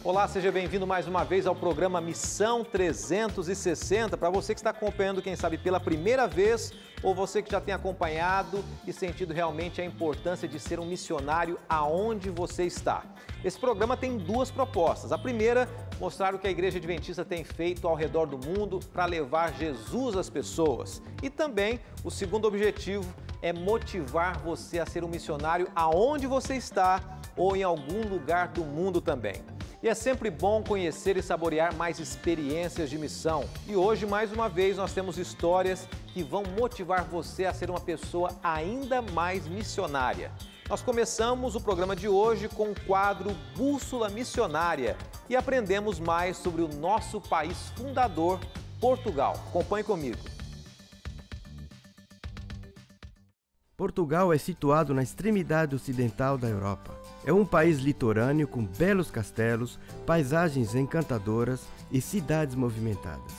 Olá, seja bem-vindo mais uma vez ao programa Missão 360. Para você que está acompanhando, quem sabe pela primeira vez, ou você que já tem acompanhado e sentido realmente a importância de ser um missionário aonde você está. Esse programa tem duas propostas. A primeira, mostrar o que a Igreja Adventista tem feito ao redor do mundo para levar Jesus às pessoas. E também, o segundo objetivo é motivar você a ser um missionário aonde você está ou em algum lugar do mundo também. E é sempre bom conhecer e saborear mais experiências de missão. E hoje, mais uma vez, nós temos histórias que vão motivar você a ser uma pessoa ainda mais missionária. Nós começamos o programa de hoje com o quadro Bússola Missionária e aprendemos mais sobre o nosso país fundador, Portugal. Acompanhe comigo. Portugal é situado na extremidade ocidental da Europa. É um país litorâneo com belos castelos, paisagens encantadoras e cidades movimentadas.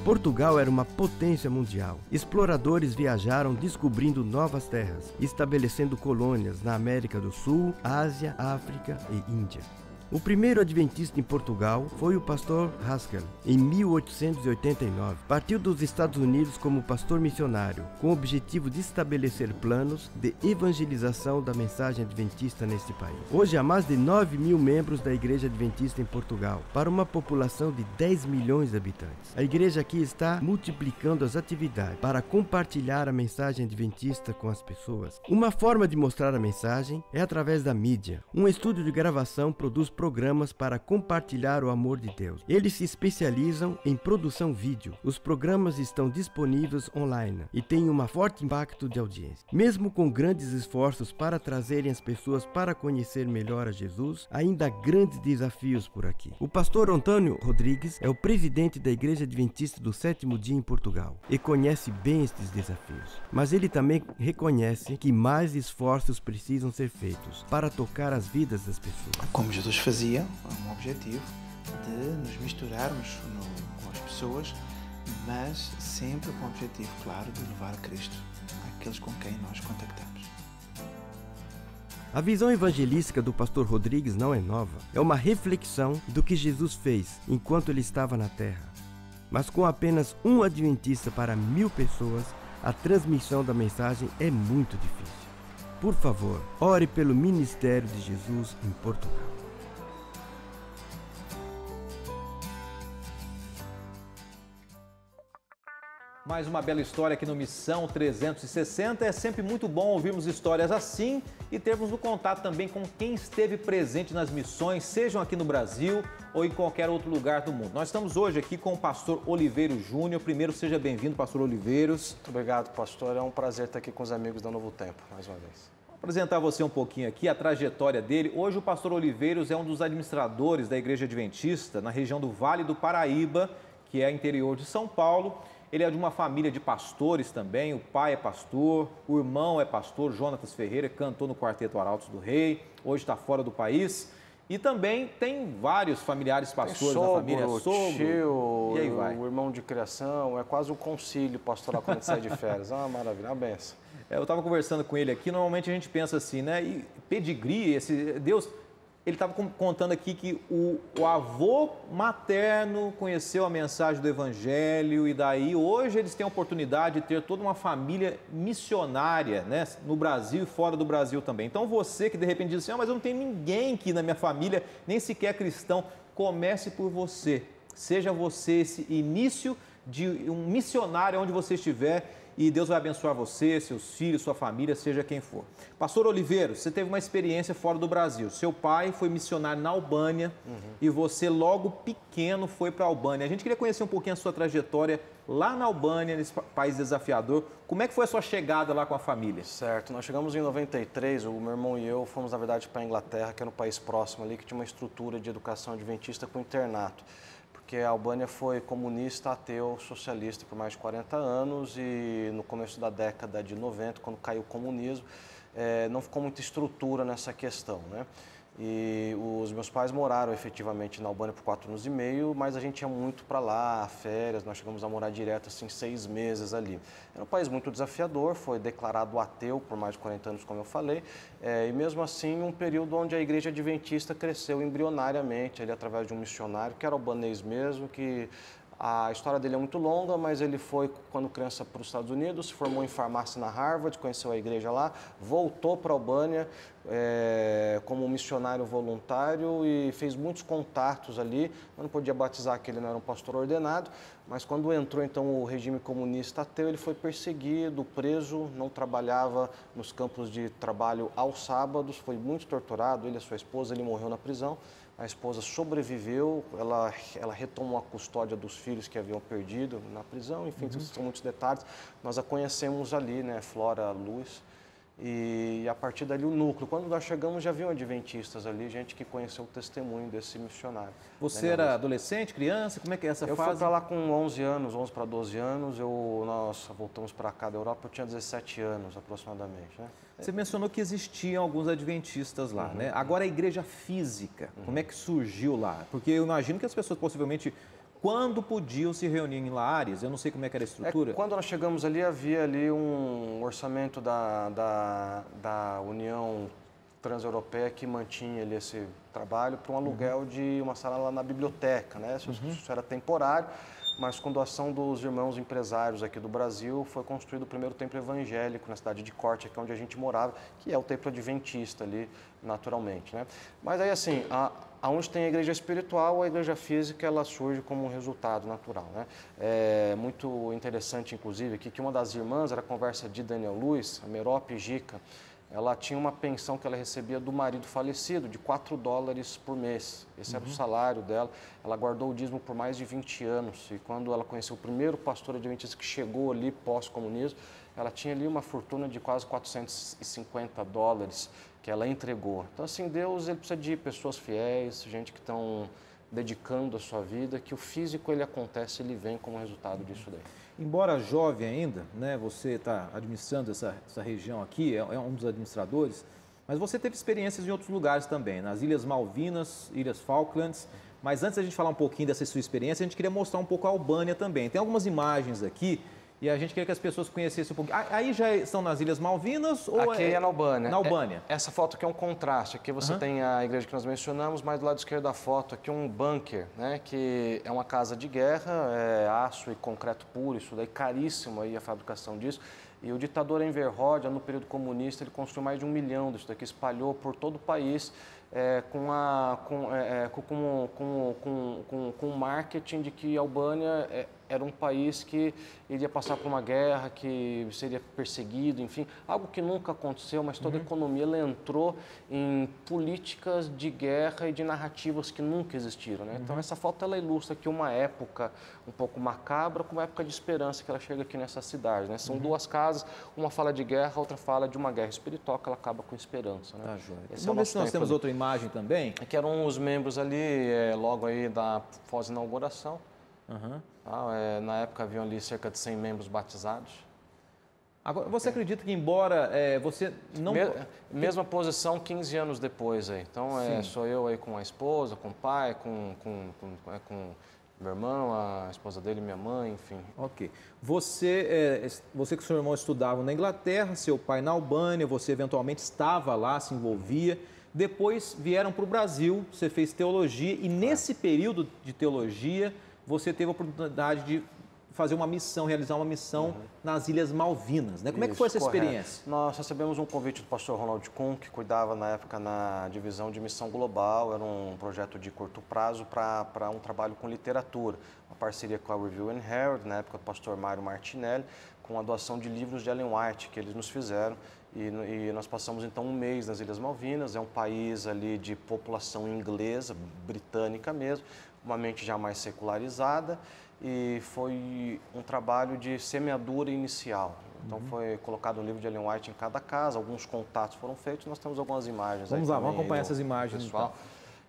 Portugal era uma potência mundial. Exploradores viajaram descobrindo novas terras, estabelecendo colônias na América do Sul, Ásia, África e Índia. O primeiro adventista em Portugal foi o pastor Haskell, em 1889. Partiu dos Estados Unidos como pastor missionário, com o objetivo de estabelecer planos de evangelização da mensagem adventista neste país. Hoje há mais de 9 mil membros da Igreja Adventista em Portugal, para uma população de 10 milhões de habitantes. A igreja aqui está multiplicando as atividades para compartilhar a mensagem adventista com as pessoas. Uma forma de mostrar a mensagem é através da mídia. Um estúdio de gravação produz programas para compartilhar o amor de Deus. Eles se especializam em produção vídeo. Os programas estão disponíveis online e têm um forte impacto de audiência. Mesmo com grandes esforços para trazerem as pessoas para conhecer melhor a Jesus, ainda há grandes desafios por aqui. O pastor Antônio Rodrigues é o presidente da Igreja Adventista do Sétimo Dia em Portugal e conhece bem estes desafios. Mas ele também reconhece que mais esforços precisam ser feitos para tocar as vidas das pessoas. Como Jesus fazia, um objetivo de nos misturarmos com as pessoas, mas sempre com o objetivo, claro, de levar a Cristo àqueles com quem nós contactamos. A visão evangelística do pastor Rodrigues não é nova. É uma reflexão do que Jesus fez enquanto ele estava na terra. Mas com apenas um adventista para 1000 pessoas, a transmissão da mensagem é muito difícil. Por favor, ore pelo ministério de Jesus em Portugal. Mais uma bela história aqui no Missão 360. É sempre muito bom ouvirmos histórias assim e termos o contato também com quem esteve presente nas missões, sejam aqui no Brasil ou em qualquer outro lugar do mundo. Nós estamos hoje aqui com o pastor Oliveiros Júnior. Primeiro, seja bem-vindo, pastor Oliveiros. Muito obrigado, pastor. É um prazer estar aqui com os amigos da Novo Tempo, mais uma vez. Vou apresentar você um pouquinho aqui, a trajetória dele. Hoje o pastor Oliveiros é um dos administradores da Igreja Adventista na região do Vale do Paraíba, que é interior de São Paulo. Ele é de uma família de pastores também, o pai é pastor, o irmão é pastor, Jonatas Ferreira, cantou no Quarteto Arautos do Rei, hoje está fora do país. E também tem vários familiares pastores na família, sogro, tio, e aí vai. O irmão de criação, é quase um concílio pastoral quando a gente sai de férias. Ah, maravilha, uma benção. Eu estava conversando com ele aqui, normalmente a gente pensa assim, né, e pedigree, Deus... Ele estava contando aqui que o avô materno conheceu a mensagem do Evangelho e daí hoje eles têm a oportunidade de ter toda uma família missionária, né, no Brasil e fora do Brasil também. Então você que de repente diz assim, mas eu não tenho ninguém aqui na minha família, nem sequer cristão, comece por você. Seja você esse início de um missionário onde você estiver e Deus vai abençoar você, seus filhos, sua família, seja quem for. Pastor Oliveiros, você teve uma experiência fora do Brasil. Seu pai foi missionário na Albânia e você logo pequeno foi para a Albânia. A gente queria conhecer um pouquinho a sua trajetória lá na Albânia, nesse país desafiador. Como é que foi a sua chegada lá com a família? Certo, nós chegamos em 93, o meu irmão e eu fomos na verdade para a Inglaterra, que era um país próximo ali, que tinha uma estrutura de educação adventista com internato. Porque a Albânia foi comunista, ateu, socialista por mais de 40 anos e no começo da década de 90, quando caiu o comunismo, não ficou muita estrutura nessa questão, né? E os meus pais moraram efetivamente na Albânia por 4 anos e meio, mas a gente ia muito para lá, férias, nós chegamos a morar direto assim 6 meses ali. Era um país muito desafiador, foi declarado ateu por mais de 40 anos, como eu falei, e mesmo assim um período onde a igreja adventista cresceu embrionariamente, ali através de um missionário que era albanês mesmo, que a história dele é muito longa, mas ele foi, quando criança, para os Estados Unidos, se formou em farmácia na Harvard, conheceu a igreja lá, voltou para a Albânia como missionário voluntário e fez muitos contatos ali. Eu não podia batizar, que ele não era um pastor ordenado, mas quando entrou então o regime comunista ateu, ele foi perseguido, preso, não trabalhava nos campos de trabalho aos sábados, foi muito torturado, ele e a sua esposa, ele morreu na prisão. A esposa sobreviveu, ela retomou a custódia dos filhos que haviam perdido na prisão, enfim, são muitos detalhes. Nós a conhecemos ali, né, Flora Luz, e a partir dali o núcleo. Quando nós chegamos já haviam adventistas ali, gente que conheceu o testemunho desse missionário. Você era adolescente, criança? Como é que é essa fase? Eu fui para lá com 11 anos, 11 para 12 anos, nós voltamos para cá da Europa, eu tinha 17 anos aproximadamente, né? Você mencionou que existiam alguns adventistas lá, né? Agora a igreja física, como é que surgiu lá? Porque eu imagino que as pessoas possivelmente, quando podiam se reunir em lares, eu não sei como é que era a estrutura. Quando nós chegamos ali, havia ali um orçamento da União Transeuropeia que mantinha ali esse trabalho para um aluguel de uma sala lá na biblioteca, né? Isso era temporário. Mas com doação dos irmãos empresários aqui do Brasil, foi construído o primeiro templo evangélico na cidade de Corte, aqui onde a gente morava, que é o templo adventista ali, naturalmente, né? Mas aí, assim, aonde tem a igreja espiritual, a igreja física, ela surge como um resultado natural, né? É muito interessante, inclusive, aqui, que uma das irmãs, era a conversa de Daniel Luiz, a Merope Gica, ela tinha uma pensão que ela recebia do marido falecido, de $4 por mês. Esse era o salário dela. Ela guardou o dízimo por mais de 20 anos. E quando ela conheceu o primeiro pastor adventista que chegou ali pós-comunismo, ela tinha ali uma fortuna de quase $450 que ela entregou. Então, assim, Deus, ele precisa de pessoas fiéis, gente que estão dedicando a sua vida, que o físico, ele acontece, ele vem como resultado disso daí. Embora jovem ainda, né, você está administrando essa região aqui, é um dos administradores, mas você teve experiências em outros lugares também, nas Ilhas Malvinas, Ilhas Falklands. Mas antes da gente falar um pouquinho dessa sua experiência, a gente queria mostrar um pouco a Albânia também. Tem algumas imagens aqui e a gente queria que as pessoas conhecessem um pouquinho. Aí já estão nas Ilhas Malvinas ou aqui é na Albânia? Na Albânia. Essa foto aqui é um contraste. Aqui você tem a igreja que nós mencionamos, mas do lado esquerdo da foto aqui um bunker, né, que é uma casa de guerra, aço e concreto puro, isso daí caríssimo aí a fabricação disso. E o ditador Enver Hoxha, no período comunista, ele construiu mais de 1 milhão disso daqui, espalhou por todo o país com o marketing de que a Albânia era um país que iria passar por uma guerra, que seria perseguido, enfim, algo que nunca aconteceu, mas toda a economia ela entrou em políticas de guerra e de narrativas que nunca existiram, né? Então essa foto ela ilustra aqui uma época um pouco macabra com uma época de esperança que ela chega aqui nessa cidade, né? São duas casas, uma fala de guerra, a outra fala de uma guerra espiritual que ela acaba com esperança, né? Tá, joia. Vamos ver se nós temos outra imagem também. Aqui eram os membros ali, logo aí da pós-inauguração. Na época haviam ali cerca de 100 membros batizados. Agora, você acredita que embora você não... Mesma posição 15 anos depois aí. Então, sou eu aí com a esposa, com o pai, com meu irmão, a esposa dele, minha mãe, enfim. Ok. Você que seu irmão estudava na Inglaterra, seu pai na Albânia, você eventualmente estava lá, se envolvia. Depois vieram para o Brasil, você fez teologia e nesse período de teologia você teve a oportunidade de fazer uma missão, realizar uma missão nas Ilhas Malvinas, né? Como é que foi essa experiência? Nós recebemos um convite do pastor Ronald Kuhn, que cuidava na época na divisão de missão global, era um projeto de curto prazo para um trabalho com literatura, uma parceria com a Review and Herald, na época do pastor Mário Martinelli, com a doação de livros de Ellen White que eles nos fizeram. E nós passamos então um mês nas Ilhas Malvinas, é um país ali de população inglesa, britânica mesmo, uma mente já mais secularizada, e foi um trabalho de semeadura inicial. Então foi colocado um livro de Ellen White em cada casa, alguns contatos foram feitos, nós temos algumas imagens. Vamos lá, vamos acompanhar essas imagens. Pessoal.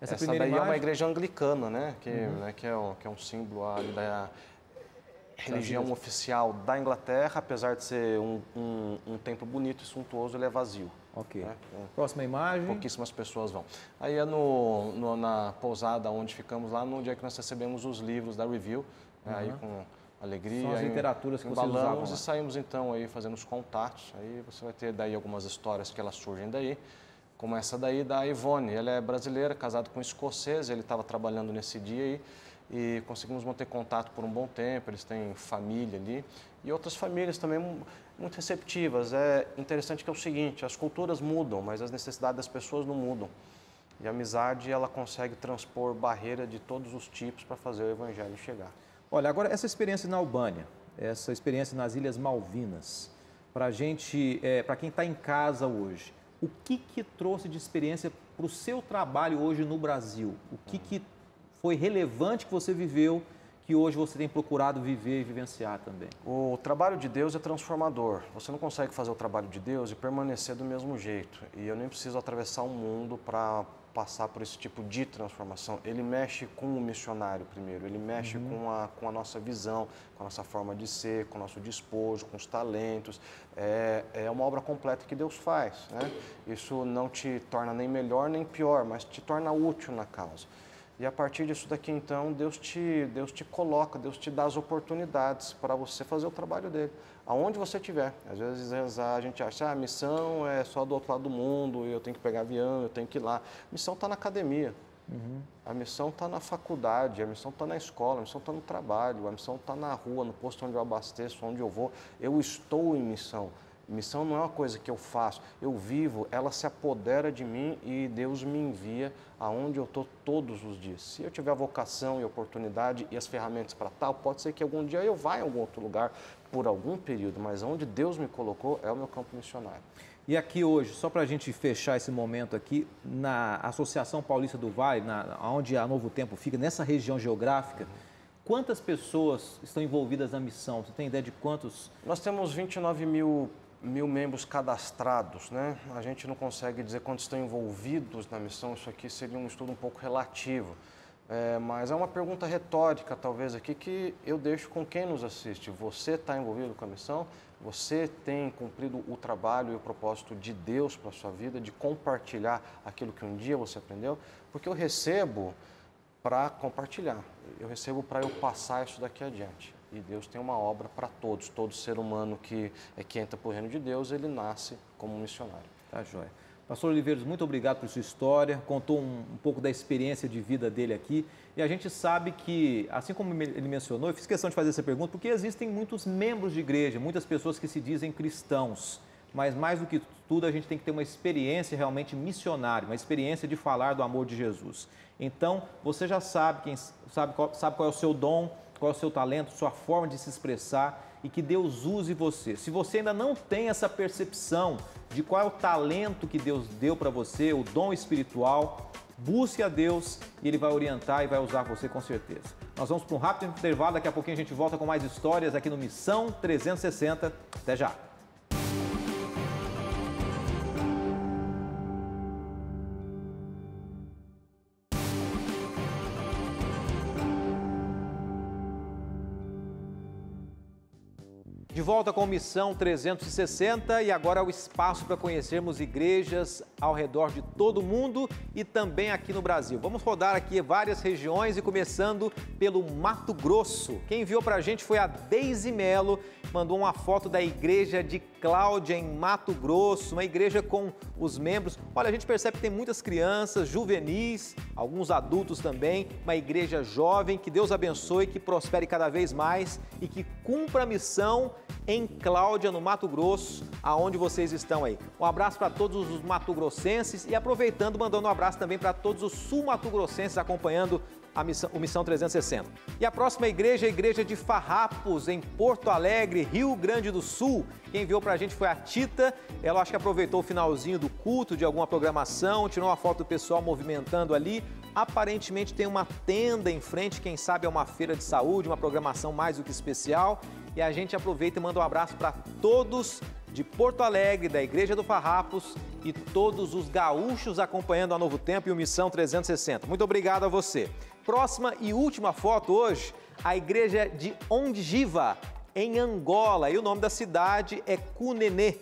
Então. Essa daí é uma igreja anglicana, né? Que é um símbolo ali da... religião oficial da Inglaterra, apesar de ser um templo bonito e suntuoso, ele é vazio. Ok. Né? Próxima imagem. Pouquíssimas pessoas vão. Aí é na pousada onde ficamos lá, no dia que nós recebemos os livros da Review, aí com alegria. São as literaturas que vocês usavam lá. E saímos então aí fazendo os contatos. Aí você vai ter daí algumas histórias que elas surgem daí, como essa daí da Ivone. Ela é brasileira, casada com um escocês, ele estava trabalhando nesse dia aí e conseguimos manter contato por um bom tempo. Eles têm família ali e outras famílias também muito receptivas. É interessante que é o seguinte, as culturas mudam, mas as necessidades das pessoas não mudam. E a amizade, ela consegue transpor barreira de todos os tipos para fazer o evangelho chegar. Olha, agora essa experiência na Albânia, essa experiência nas Ilhas Malvinas, para gente, para quem está em casa hoje, o que trouxe de experiência para o seu trabalho hoje no Brasil? O que foi relevante que você viveu, que hoje você tem procurado viver e vivenciar também? O trabalho de Deus é transformador. Você não consegue fazer o trabalho de Deus e permanecer do mesmo jeito. E eu nem preciso atravessar o mundo para passar por esse tipo de transformação. Ele mexe com o missionário primeiro, ele mexe com a nossa visão, com a nossa forma de ser, com o nosso despojo, com os talentos. É uma obra completa que Deus faz, né? Isso não te torna nem melhor nem pior, mas te torna útil na causa. E a partir disso daqui, então, Deus te coloca, Deus te dá as oportunidades para você fazer o trabalho dele, aonde você estiver. Às vezes a gente acha, a missão é só do outro lado do mundo, eu tenho que pegar avião, eu tenho que ir lá. A missão está na academia, a missão está na faculdade, a missão está na escola, a missão está no trabalho, a missão está na rua, no posto onde eu abasteço, onde eu vou. Eu estou em missão. Missão não é uma coisa que eu faço, eu vivo, ela se apodera de mim e Deus me envia aonde eu estou todos os dias. Se eu tiver a vocação e a oportunidade e as ferramentas para tal, pode ser que algum dia eu vá em algum outro lugar por algum período, mas onde Deus me colocou é o meu campo missionário. E aqui hoje, só para a gente fechar esse momento aqui, na Associação Paulista do Vale, onde a Novo Tempo fica, nessa região geográfica, quantas pessoas estão envolvidas na missão? Você tem ideia de quantos? Nós temos 29 mil membros cadastrados, né? A gente não consegue dizer quantos estão envolvidos na missão, isso aqui seria um estudo um pouco relativo. Mas é uma pergunta retórica, talvez, aqui, que eu deixo com quem nos assiste. Você está envolvido com a missão? Você tem cumprido o trabalho e o propósito de Deus para a sua vida, de compartilhar aquilo que um dia você aprendeu? Porque eu recebo para compartilhar, eu recebo para eu passar isso daqui adiante. E Deus tem uma obra para todos. Todo ser humano que entra para o reino de Deus, ele nasce como um missionário. Tá joia. Pastor Oliveiros, muito obrigado por sua história. Contou um pouco da experiência de vida dele aqui. E a gente sabe que, assim como ele mencionou, eu fiz questão de fazer essa pergunta, porque existem muitos membros de igreja, muitas pessoas que se dizem cristãos. Mas mais do que tudo, a gente tem que ter uma experiência realmente missionária, uma experiência de falar do amor de Jesus. Então, você já sabe, sabe qual é o seu dom, qual é o seu talento, sua forma de se expressar e que Deus use você. Se você ainda não tem essa percepção de qual é o talento que Deus deu para você, o dom espiritual, busque a Deus e Ele vai orientar e vai usar você com certeza. Nós vamos para um rápido intervalo, daqui a pouquinho a gente volta com mais histórias aqui no Missão 360. Até já! De volta com Missão 360 e agora é o espaço para conhecermos igrejas ao redor de todo o mundo e também aqui no Brasil. Vamos rodar aqui várias regiões e começando pelo Mato Grosso. Quem enviou para a gente foi a Deise Melo, mandou uma foto da igreja de Cláudia em Mato Grosso, uma igreja com os membros. Olha, a gente percebe que tem muitas crianças, juvenis, alguns adultos também, uma igreja jovem, que Deus abençoe, que prospere cada vez mais e que cumpra a missão em Cláudia, no Mato Grosso, aonde vocês estão aí. Um abraço para todos os mato-grossenses e aproveitando, mandando um abraço também para todos os sul-mato-grossenses acompanhando o Missão 360. E a próxima igreja é a igreja de Farrapos, em Porto Alegre, Rio Grande do Sul. Quem enviou para a gente foi a Tita. Ela acho que aproveitou o finalzinho do culto, de alguma programação, tirou uma foto do pessoal movimentando ali. Aparentemente tem uma tenda em frente, quem sabe é uma feira de saúde, uma programação mais do que especial. E a gente aproveita e manda um abraço para todos de Porto Alegre, da Igreja do Farrapos e todos os gaúchos acompanhando a Novo Tempo e o Missão 360. Muito obrigado a você. Próxima e última foto hoje, a igreja de Ondiva, em Angola. E o nome da cidade é Cunene.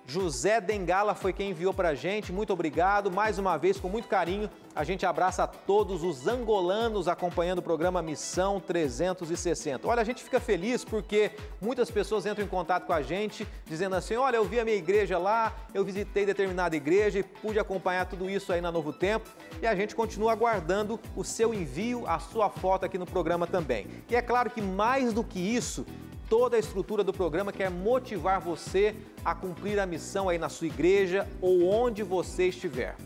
José Dengala foi quem enviou para a gente. Muito obrigado. Mais uma vez, com muito carinho, a gente abraça a todos os angolanos acompanhando o programa Missão 360. Olha, a gente fica feliz porque muitas pessoas entram em contato com a gente dizendo assim, olha, eu vi a minha igreja lá, eu visitei determinada igreja e pude acompanhar tudo isso aí na Novo Tempo. E a gente continua aguardando o seu envio, a sua foto aqui no programa também. E é claro que mais do que isso, toda a estrutura do programa quer motivar você a cumprir a missão aí na sua igreja ou onde você estiver.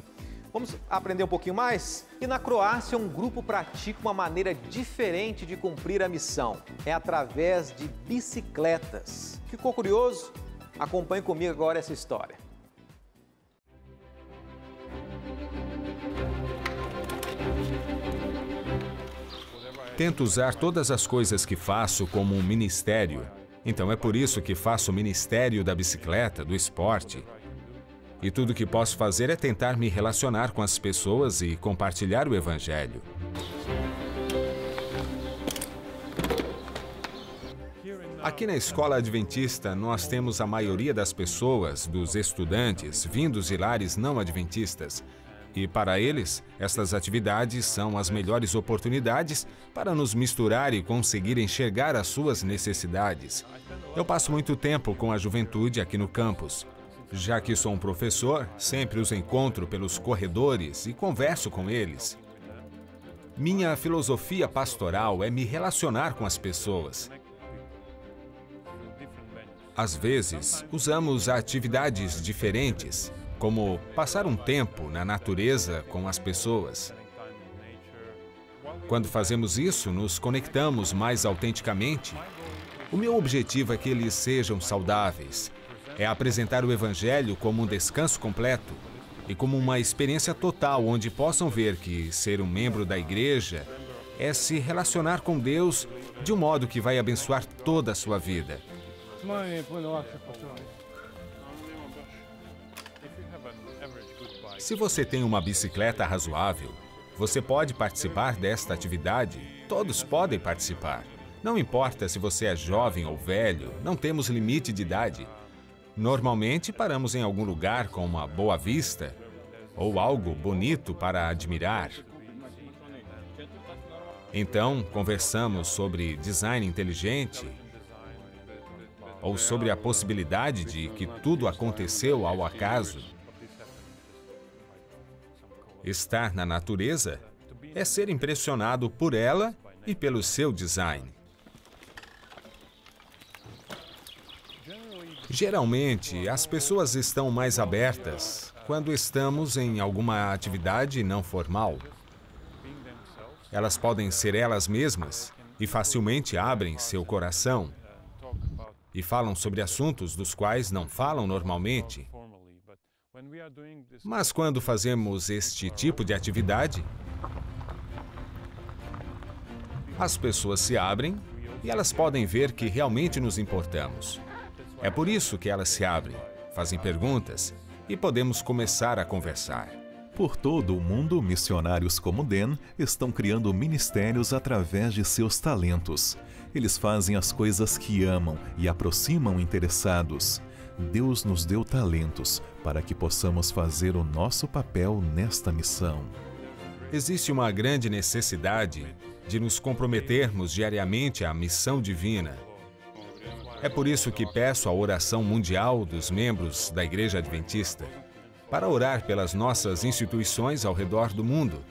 Vamos aprender um pouquinho mais? E na Croácia, um grupo pratica uma maneira diferente de cumprir a missão. É através de bicicletas. Ficou curioso? Acompanhe comigo agora essa história. Tento usar todas as coisas que faço como um ministério. Então é por isso que faço o ministério da bicicleta, do esporte. E tudo que posso fazer é tentar me relacionar com as pessoas e compartilhar o Evangelho. Aqui na Escola Adventista, nós temos a maioria das pessoas, dos estudantes, vindos de lares não adventistas. E para eles, essas atividades são as melhores oportunidades para nos misturar e conseguir enxergar as suas necessidades. Eu passo muito tempo com a juventude aqui no campus. Já que sou um professor, sempre os encontro pelos corredores e converso com eles. Minha filosofia pastoral é me relacionar com as pessoas. Às vezes, usamos atividades diferentes, como passar um tempo na natureza com as pessoas. Quando fazemos isso, nos conectamos mais autenticamente. O meu objetivo é que eles sejam saudáveis. É apresentar o Evangelho como um descanso completo e como uma experiência total onde possam ver que ser um membro da igreja é se relacionar com Deus de um modo que vai abençoar toda a sua vida. Se você tem uma bicicleta razoável, você pode participar desta atividade. Todos podem participar. Não importa se você é jovem ou velho, não temos limite de idade. Normalmente paramos em algum lugar com uma boa vista ou algo bonito para admirar. Então, conversamos sobre design inteligente ou sobre a possibilidade de que tudo aconteceu ao acaso. Estar na natureza é ser impressionado por ela e pelo seu design. Geralmente, as pessoas estão mais abertas quando estamos em alguma atividade não formal. Elas podem ser elas mesmas e facilmente abrem seu coração e falam sobre assuntos dos quais não falam normalmente. Mas quando fazemos este tipo de atividade, as pessoas se abrem e elas podem ver que realmente nos importamos. É por isso que elas se abrem, fazem perguntas e podemos começar a conversar. Por todo o mundo, missionários como Dan estão criando ministérios através de seus talentos. Eles fazem as coisas que amam e aproximam interessados. Deus nos deu talentos para que possamos fazer o nosso papel nesta missão. Existe uma grande necessidade de nos comprometermos diariamente à missão divina. É por isso que peço a oração mundial dos membros da Igreja Adventista, para orar pelas nossas instituições ao redor do mundo,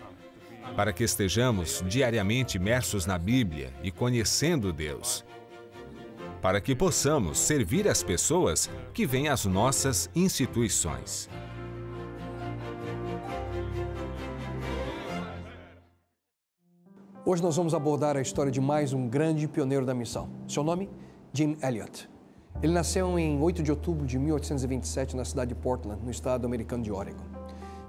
para que estejamos diariamente imersos na Bíblia e conhecendo Deus, para que possamos servir as pessoas que vêm às nossas instituições. Hoje nós vamos abordar a história de mais um grande pioneiro da missão. Seu nome? Jim Elliot. Ele nasceu em 8 de outubro de 1827 na cidade de Portland, no estado americano de Oregon.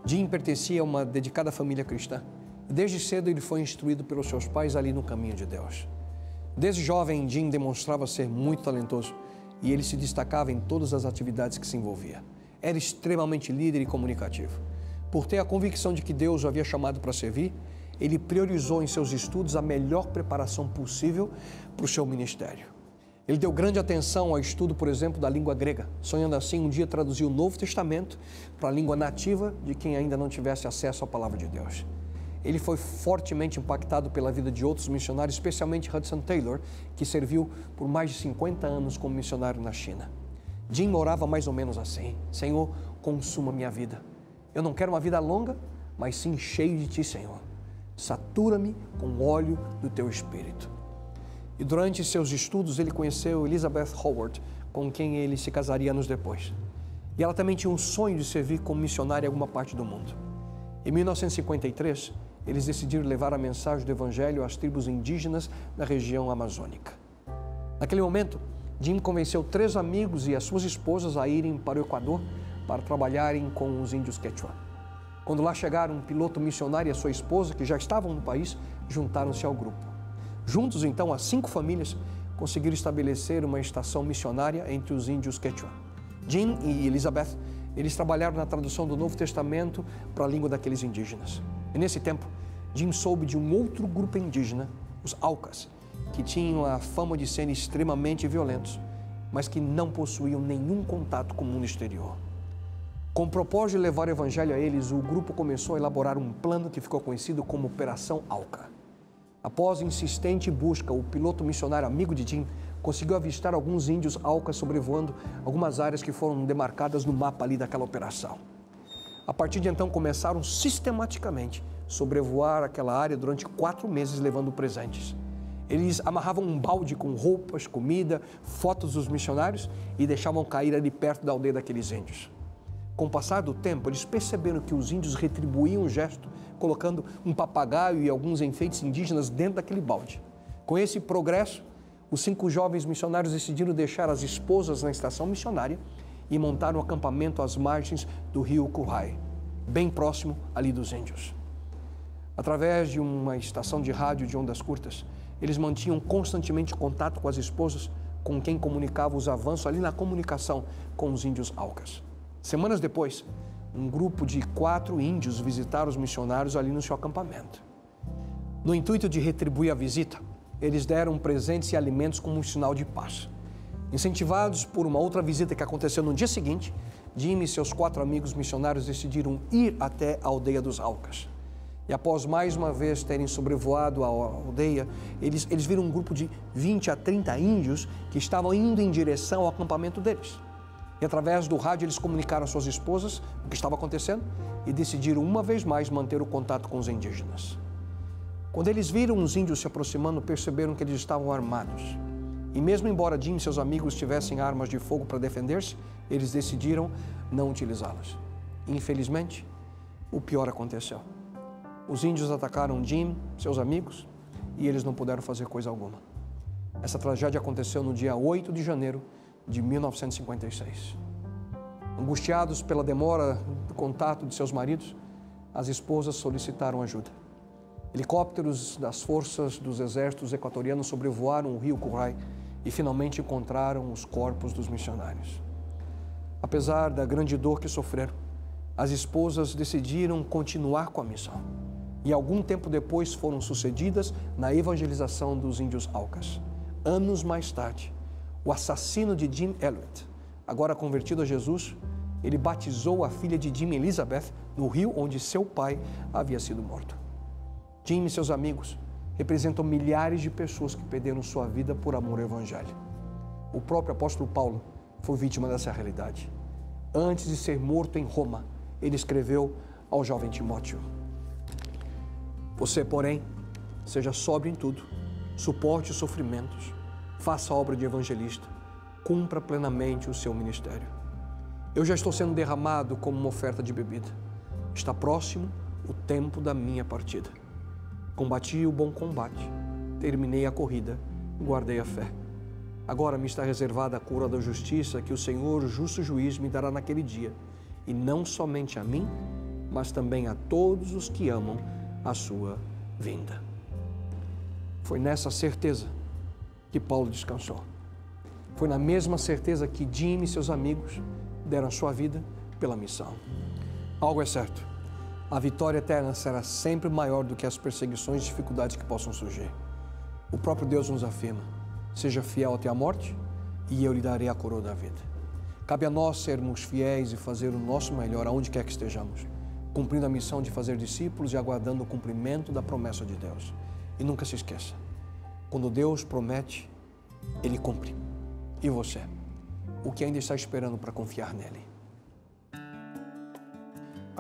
Jim pertencia a uma dedicada família cristã e desde cedo ele foi instruído pelos seus pais ali no caminho de Deus. Desde jovem, Jim demonstrava ser muito talentoso e ele se destacava em todas as atividades que se envolvia. Era extremamente líder e comunicativo. Por ter a convicção de que Deus o havia chamado para servir, ele priorizou em seus estudos a melhor preparação possível para o seu ministério. Ele deu grande atenção ao estudo, por exemplo, da língua grega, sonhando assim um dia traduzir o Novo Testamento para a língua nativa de quem ainda não tivesse acesso à palavra de Deus. Ele foi fortemente impactado pela vida de outros missionários, especialmente Hudson Taylor, que serviu por mais de 50 anos como missionário na China. Jim orava mais ou menos assim: Senhor, consuma minha vida. Eu não quero uma vida longa, mas sim cheio de Ti, Senhor. Satura-me com o óleo do Teu Espírito. E durante seus estudos, ele conheceu Elizabeth Howard, com quem ele se casaria anos depois. E ela também tinha um sonho de servir como missionária em alguma parte do mundo. Em 1953, eles decidiram levar a mensagem do Evangelho às tribos indígenas da região amazônica. Naquele momento, Jim convenceu 3 amigos e as suas esposas a irem para o Equador para trabalharem com os índios Quechua. Quando lá chegaram, um piloto missionário e a sua esposa, que já estavam no país, juntaram-se ao grupo. Juntos, então, as 5 famílias conseguiram estabelecer uma estação missionária entre os índios Quechua. Jim e Elizabeth, eles trabalharam na tradução do Novo Testamento para a língua daqueles indígenas. E nesse tempo, Jim soube de um outro grupo indígena, os Aucas, que tinham a fama de serem extremamente violentos, mas que não possuíam nenhum contato com o mundo exterior. Com o propósito de levar o evangelho a eles, o grupo começou a elaborar um plano que ficou conhecido como Operação Auca. Após insistente busca, o piloto missionário amigo de Jim conseguiu avistar alguns índios Aucas sobrevoando algumas áreas que foram demarcadas no mapa ali daquela operação. A partir de então, começaram sistematicamente a sobrevoar aquela área durante 4 meses, levando presentes. Eles amarravam um balde com roupas, comida, fotos dos missionários e deixavam cair ali perto da aldeia daqueles índios. Com o passar do tempo, eles perceberam que os índios retribuíam o gesto, colocando um papagaio e alguns enfeites indígenas dentro daquele balde. Com esse progresso, os 5 jovens missionários decidiram deixar as esposas na estação missionária e montaram um acampamento às margens do rio Currai, bem próximo ali dos índios. Através de uma estação de rádio de ondas curtas, eles mantinham constantemente contato com as esposas, com quem comunicava os avanços ali na comunicação com os índios Aucas. Semanas depois, um grupo de 4 índios visitaram os missionários ali no seu acampamento. No intuito de retribuir a visita, eles deram presentes e alimentos como um sinal de paz. Incentivados por uma outra visita que aconteceu no dia seguinte, Jim e seus 4 amigos missionários decidiram ir até a aldeia dos Aucas. E após mais uma vez terem sobrevoado a aldeia, eles viram um grupo de 20 a 30 índios que estavam indo em direção ao acampamento deles. E através do rádio eles comunicaram às suas esposas o que estava acontecendo e decidiram uma vez mais manter o contato com os indígenas. Quando eles viram os índios se aproximando, perceberam que eles estavam armados. E mesmo embora Jim e seus amigos tivessem armas de fogo para defender-se, eles decidiram não utilizá-las. Infelizmente, o pior aconteceu. Os índios atacaram Jim, seus amigos, e eles não puderam fazer coisa alguma. Essa tragédia aconteceu no dia 8 de janeiro de 1956. Angustiados pela demora do contato de seus maridos, as esposas solicitaram ajuda. Helicópteros das forças dos exércitos equatorianos sobrevoaram o rio Currai e finalmente encontraram os corpos dos missionários. Apesar da grande dor que sofreram, as esposas decidiram continuar com a missão e algum tempo depois foram sucedidas na evangelização dos índios Aucas. Anos mais tarde, o assassino de Jim Elliot, agora convertido a Jesus, ele batizou a filha de Jim, Elizabeth, no rio onde seu pai havia sido morto. Jim e seus amigos representam milhares de pessoas que perderam sua vida por amor ao Evangelho. O próprio apóstolo Paulo foi vítima dessa realidade. Antes de ser morto em Roma, ele escreveu ao jovem Timóteo: Você, porém, seja sóbrio em tudo, suporte os sofrimentos, faça a obra de evangelista, cumpra plenamente o seu ministério. Eu já estou sendo derramado como uma oferta de bebida. Está próximo o tempo da minha partida. Combati o bom combate, terminei a corrida, guardei a fé. Agora me está reservada a coroa da justiça que o Senhor, justo juiz, me dará naquele dia, e não somente a mim, mas também a todos os que amam a sua vinda. Foi nessa certeza que Paulo descansou. Foi na mesma certeza que Jim e seus amigos deram a sua vida pela missão. Algo é certo, A vitória eterna será sempre maior do que as perseguições e dificuldades que possam surgir. O próprio Deus nos afirma: seja fiel até a morte e eu lhe darei a coroa da vida. Cabe a nós sermos fiéis e fazer o nosso melhor aonde quer que estejamos, cumprindo a missão de fazer discípulos e aguardando o cumprimento da promessa de Deus. E nunca se esqueça, quando Deus promete, Ele cumpre. E você? O que ainda está esperando para confiar nele?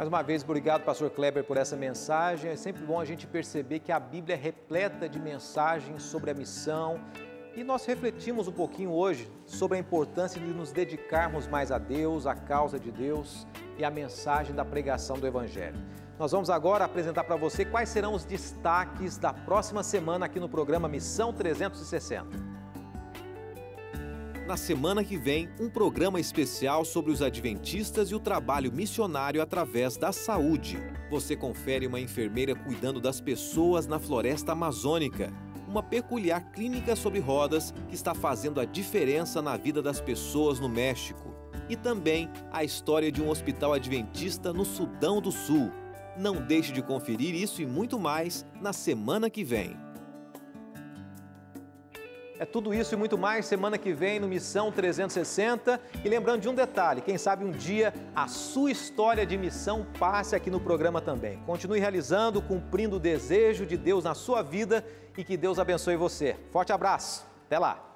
Mais uma vez, obrigado, pastor Kleber, por essa mensagem. É sempre bom a gente perceber que a Bíblia é repleta de mensagens sobre a missão. E nós refletimos um pouquinho hoje sobre a importância de nos dedicarmos mais a Deus, à causa de Deus e à mensagem da pregação do Evangelho. Nós vamos agora apresentar para você quais serão os destaques da próxima semana aqui no programa Missão 360. Na semana que vem, um programa especial sobre os adventistas e o trabalho missionário através da saúde. Você confere uma enfermeira cuidando das pessoas na floresta amazônica. Uma peculiar clínica sobre rodas que está fazendo a diferença na vida das pessoas no México. E também a história de um hospital adventista no Sudão do Sul. Não deixe de conferir isso e muito mais na semana que vem. É tudo isso e muito mais semana que vem no Missão 360. E lembrando de um detalhe, quem sabe um dia a sua história de missão passe aqui no programa também. Continue realizando, cumprindo o desejo de Deus na sua vida e que Deus abençoe você. Forte abraço, até lá!